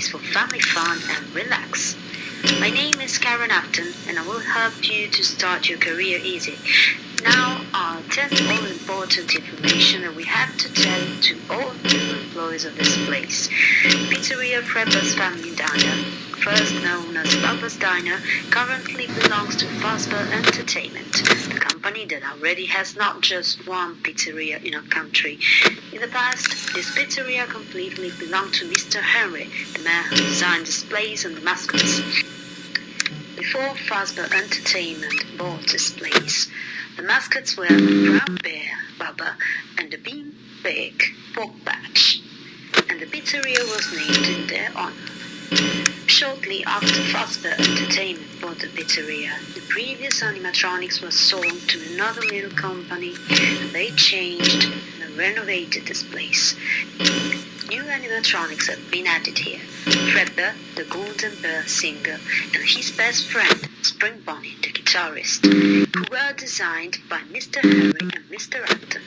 place for family fun and relax. My name is Karen Afton, and I will help you to start your career easy. Now, I'll tell you all important information that we have to tell to all new employees of this place. Pizzeria Freddy's Family Diner, first known as Bubba's Diner, currently belongs to Fazbear Entertainment, the company that already has not just one pizzeria in our country. In the past, this pizzeria completely belonged to Mr. Henry, the man who designed displays and the mascots. Before Fazbear Entertainment bought this place, the mascots were the Brown Bear, Bubba, and the Bean Big, Pork Patch, and the pizzeria was named in their honor. Shortly after Fazbear Entertainment bought the pizzeria, the previous animatronics were sold to another little company, and they changed and renovated this place. New animatronics have been added here. Freddy, the Golden Bear singer, and his best friend, Spring Bonnie, the guitarist, who were designed by Mr. Harry and Mr. Upton.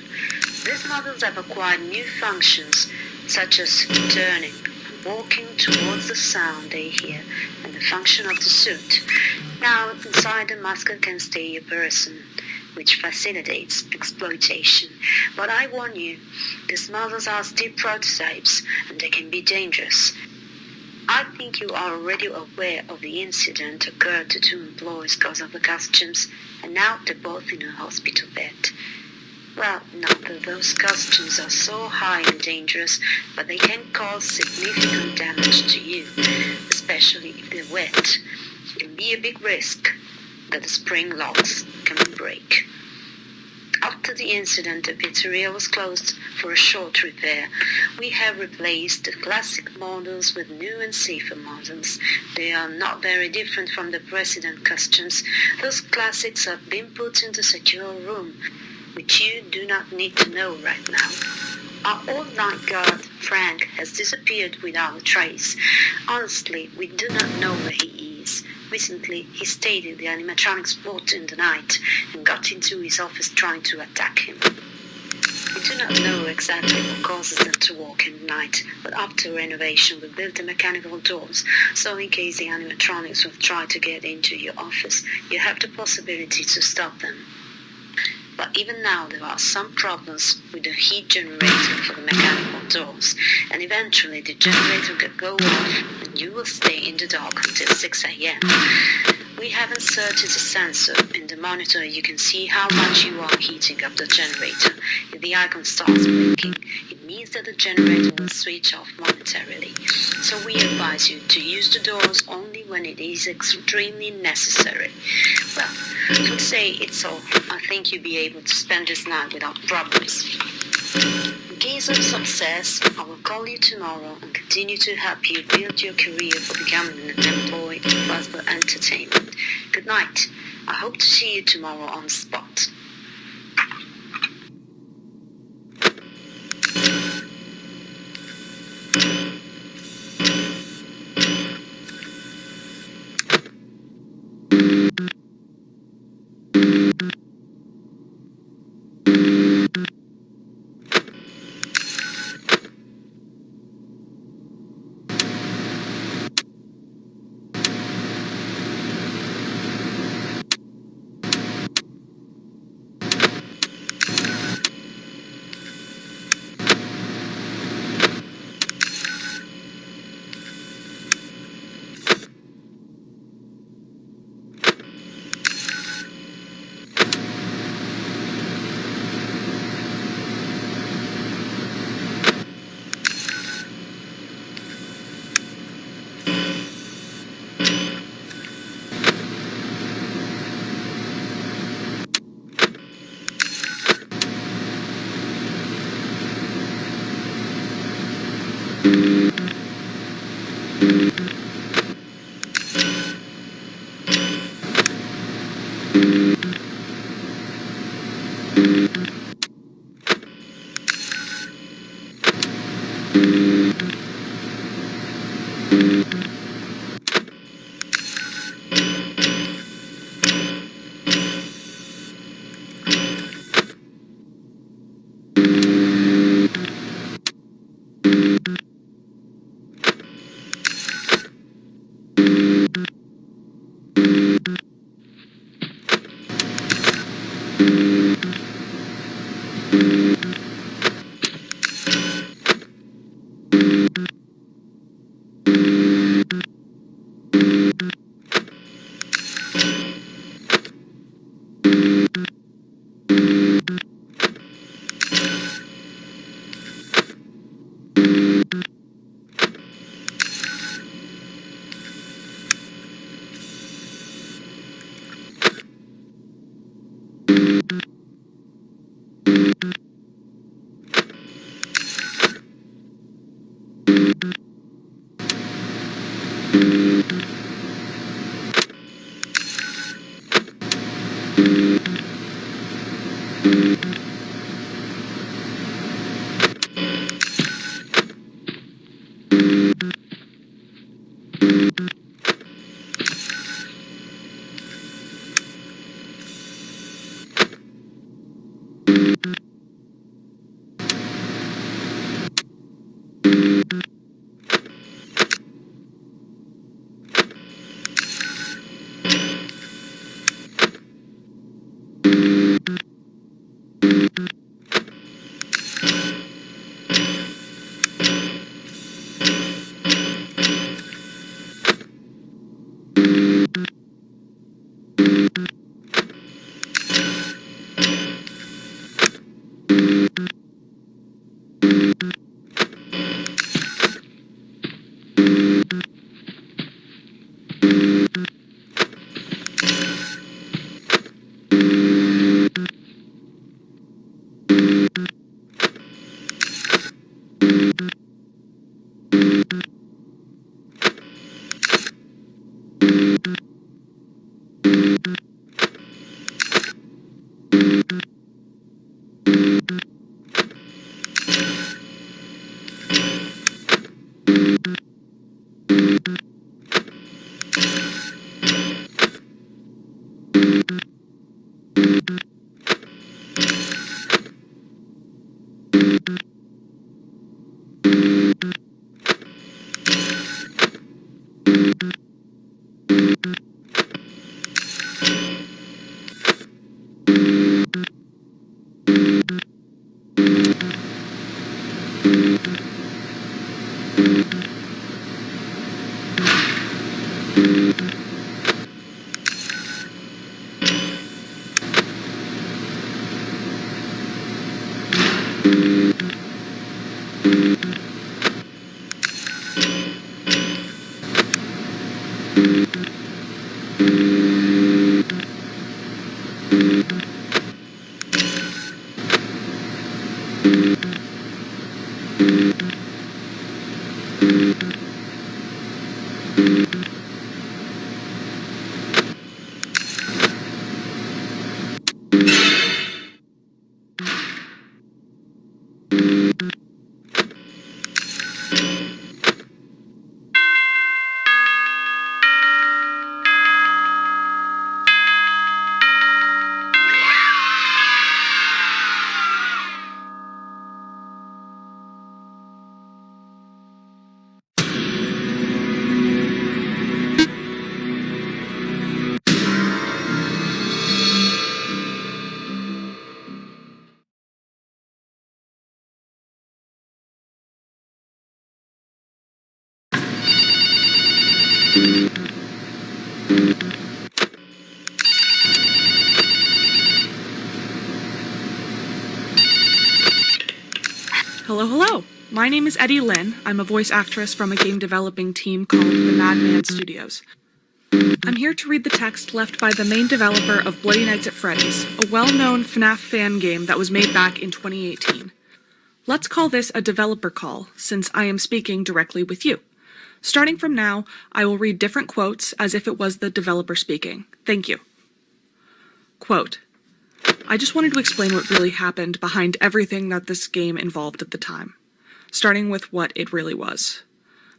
These models have acquired new functions, such as turning and walking towards the sound they hear, and the function of the suit. Now, inside the mascot can stay a person, which facilitates exploitation. But I warn you, these models are still prototypes, and they can be dangerous. I think you are already aware of the incident occurred to two employees because of the costumes, and now they're both in a hospital bed. Well, not that those costumes are so highly dangerous, but they can cause significant damage to you, especially if they're wet. It can be a big risk that the spring locks can break. After the incident, the pizzeria was closed for a short repair. We have replaced the classic models with new and safer models. They are not very different from the precedent costumes. Those classics have been put in the secure room, which you do not need to know right now. Our old night guard, Frank, has disappeared without a trace. Honestly, we do not know where he is. Recently, he stayed in the animatronics vault in the night and got into his office trying to attack him. We do not know exactly what causes them to walk in the night, but after renovation we built the mechanical doors, so in case the animatronics will try to get into your office, you have the possibility to stop them. But even now there are some problems with the heat generator for the mechanical doors, and eventually the generator will go off and you will stay in the dark until 6 a.m. We have inserted a sensor in the monitor. You can see how much you are heating up the generator. If the icon starts blinking, it means that the generator will switch off momentarily. So we advise you to use the doors only when it is extremely necessary. Well, I would say it's all. I think you'll be able to spend this night without problems. In case of success, I will call you tomorrow and continue to help you build your career for becoming an employee of Fazbear Entertainment. Good night. I hope to see you tomorrow on the spot. Hello. My name is Eddie Lynn. I'm a voice actress from a game developing team called the Madman Studios. I'm here to read the text left by the main developer of Bloody Nights at Freddy's, a well-known FNAF fan game that was made back in 2018. Let's call this a developer call, since I am speaking directly with you. Starting from now, I will read different quotes as if it was the developer speaking. Thank you. Quote, I just wanted to explain what really happened behind everything that this game involved at the time, starting with what it really was.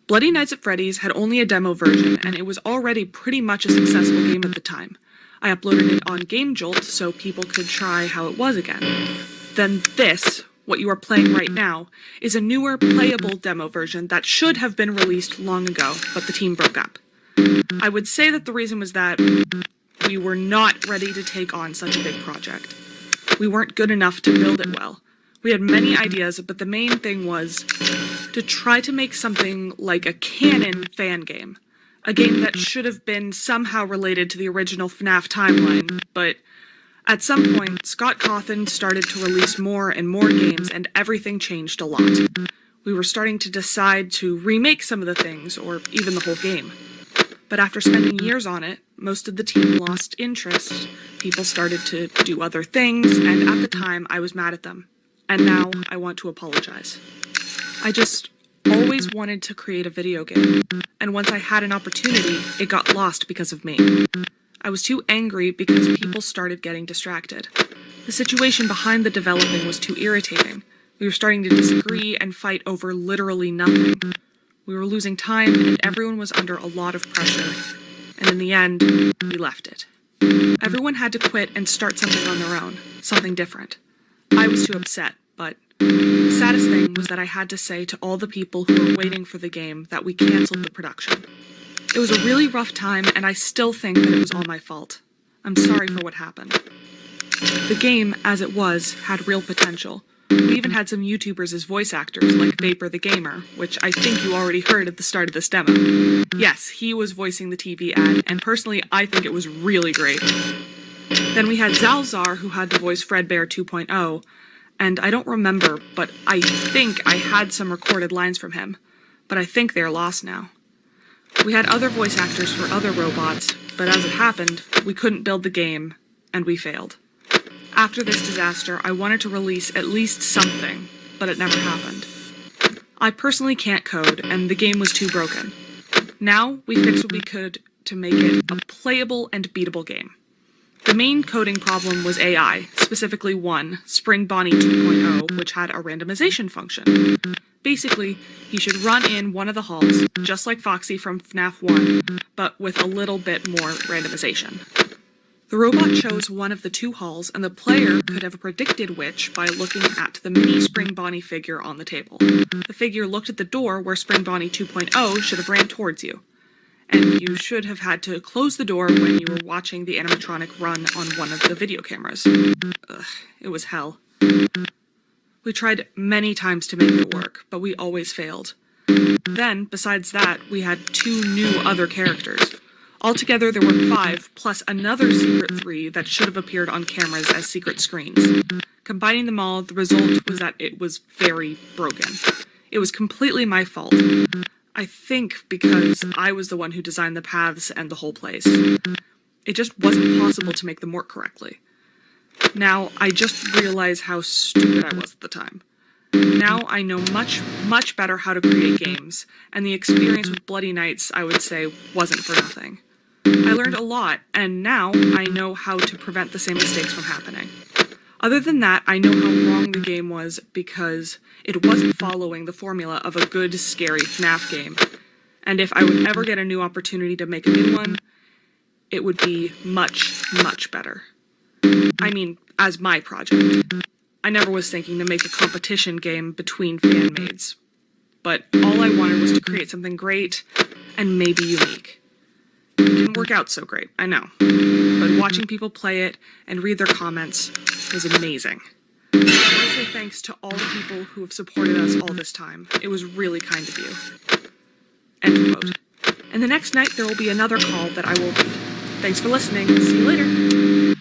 Bloody Nights at Freddy's had only a demo version, and it was already pretty much a successful game at the time. I uploaded it on GameJolt so people could try how it was again. Then this, what you are playing right now, is a newer, playable demo version that should have been released long ago, but the team broke up. I would say that the reason was that we were not ready to take on such a big project. We weren't good enough to build it well. We had many ideas, but the main thing was to try to make something like a canon fan game. A game that should have been somehow related to the original FNAF timeline, but at some point, Scott Cawthon started to release more and more games, and everything changed a lot. We were starting to decide to remake some of the things, or even the whole game. But after spending years on it, most of the team lost interest. People started to do other things, and at the time, I was mad at them. And now, I want to apologize. I just always wanted to create a video game, and once I had an opportunity, it got lost because of me. I was too angry because people started getting distracted. The situation behind the developing was too irritating. We were starting to disagree and fight over literally nothing. We were losing time, and everyone was under a lot of pressure. And in the end, we left it. Everyone had to quit and start something on their own, something different. I was too upset, but the saddest thing was that I had to say to all the people who were waiting for the game that we canceled the production. It was a really rough time, and I still think that it was all my fault. I'm sorry for what happened. The game, as it was, had real potential. We even had some YouTubers as voice actors, like Vapor the Gamer, which I think you already heard at the start of this demo. Yes, he was voicing the TV ad, and personally, I think it was really great. Then we had Zalzar, who had to voice Fredbear 2.0, and I don't remember, but I think I had some recorded lines from him, but I think they're lost now. We had other voice actors for other robots, but as it happened, we couldn't build the game, and we failed. After this disaster, I wanted to release at least something, but it never happened. I personally can't code, and the game was too broken. Now, we fixed what we could to make it a playable and beatable game. The main coding problem was AI, specifically one, Spring Bonnie 2.0, which had a randomization function. Basically, he should run in one of the halls, just like Foxy from FNAF 1, but with a little bit more randomization. The robot chose one of the two halls, and the player could have predicted which by looking at the mini Spring Bonnie figure on the table. The figure looked at the door where Spring Bonnie 2.0 should have ran towards you, and you should have had to close the door when you were watching the animatronic run on one of the video cameras. Ugh, it was hell. We tried many times to make it work, but we always failed. Then, besides that, we had 2 new other characters. Altogether, there were 5, plus another secret 3 that should have appeared on cameras as secret screens. Combining them all, the result was that it was very broken. It was completely my fault. I think because I was the one who designed the paths and the whole place. It just wasn't possible to make them work correctly. Now, I just realize how stupid I was at the time. Now I know much better how to create games, and the experience with Bloody Nights, I would say, wasn't for nothing. I learned a lot, and now I know how to prevent the same mistakes from happening. Other than that, I know how wrong the game was because it wasn't following the formula of a good, scary FNAF game. And if I would ever get a new opportunity to make a new one, it would be much better. I mean, as my project. I never was thinking to make a competition game between fan-mades. But all I wanted was to create something great and maybe unique. It didn't work out so great, I know. But watching people play it and read their comments was amazing. I want to say thanks to all the people who have supported us all this time. It was really kind of you. End quote. And the next night there will be another call that I will read. Thanks for listening. See you later.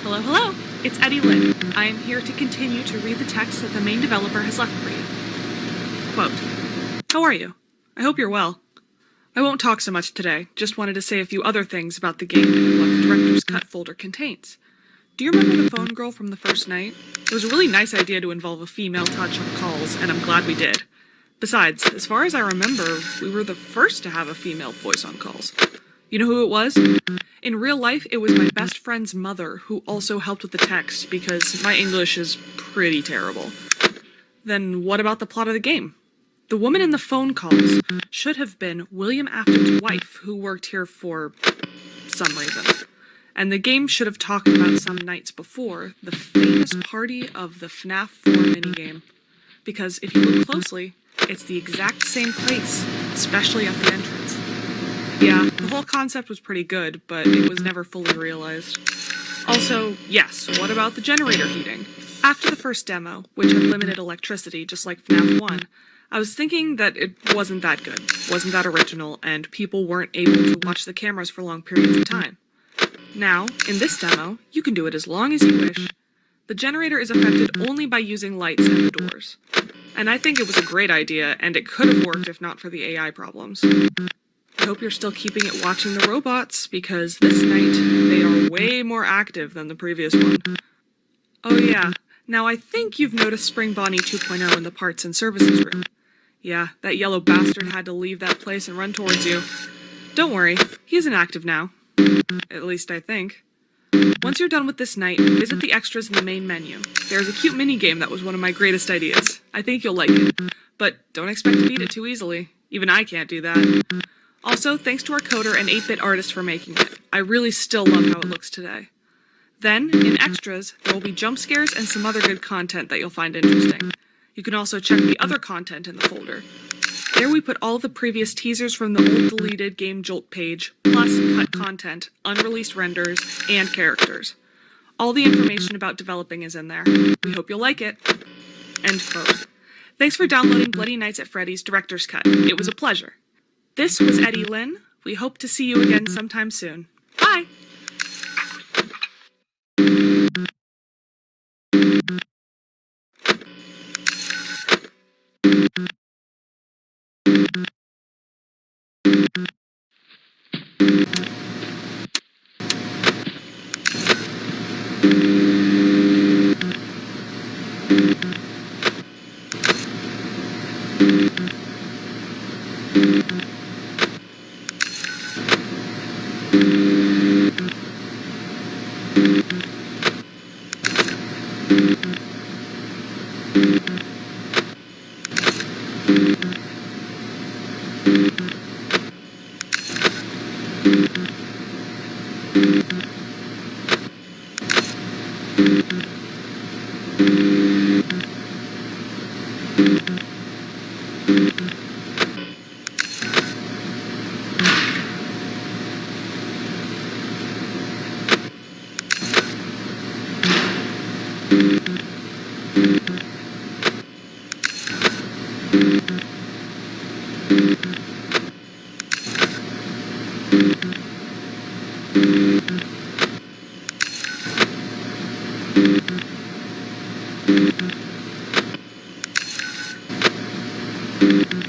Hello, hello! It's Eddie Lynn. I am here to continue to read the text that the main developer has left for you. Quote, "How are you? I hope you're well. I won't talk so much today, just wanted to say a few other things about the game and what the Director's Cut folder contains. Do you remember the phone girl from the first night? It was a really nice idea to involve a female touch on calls, and I'm glad we did. Besides, as far as I remember, we were the first to have a female voice on calls. You know who it was? In real life, it was my best friend's mother, who also helped with the text, because my English is pretty terrible. Then what about the plot of the game? The woman in the phone calls should have been William Afton's wife, who worked here for some reason. And the game should have talked about some nights before the famous party of the FNAF 4 minigame. Because if you look closely, it's the exact same place, especially at the entrance. Yeah, the whole concept was pretty good, but it was never fully realized. Also, yes, what about the generator heating? After the first demo, which had limited electricity just like FNAF 1, I was thinking that it wasn't that good, wasn't that original, and people weren't able to watch the cameras for long periods of time. Now, in this demo, you can do it as long as you wish. The generator is affected only by using lights and the doors. And I think it was a great idea, and it could have worked if not for the AI problems. I hope you're still keeping it watching the robots, because this night, they are way more active than the previous one. Oh yeah, now I think you've noticed Spring Bonnie 2.0 in the parts and services room. Yeah, that yellow bastard had to leave that place and run towards you. Don't worry, he isn't active now. At least I think. Once you're done with this night, visit the extras in the main menu. There's a cute minigame that was one of my greatest ideas. I think you'll like it. But don't expect to beat it too easily. Even I can't do that. Also, thanks to our coder and 8-bit artist for making it. I really still love how it looks today. Then, in extras, there will be jump scares and some other good content that you'll find interesting. You can also check the other content in the folder. There we put all the previous teasers from the old deleted Game Jolt page, plus cut content, unreleased renders, and characters. All the information about developing is in there. We hope you'll like it." End quote. Thanks for downloading Bloody Nights at Freddy's Director's Cut. It was a pleasure. This was Eddie Lynn. We hope to see you again sometime soon. Bye! you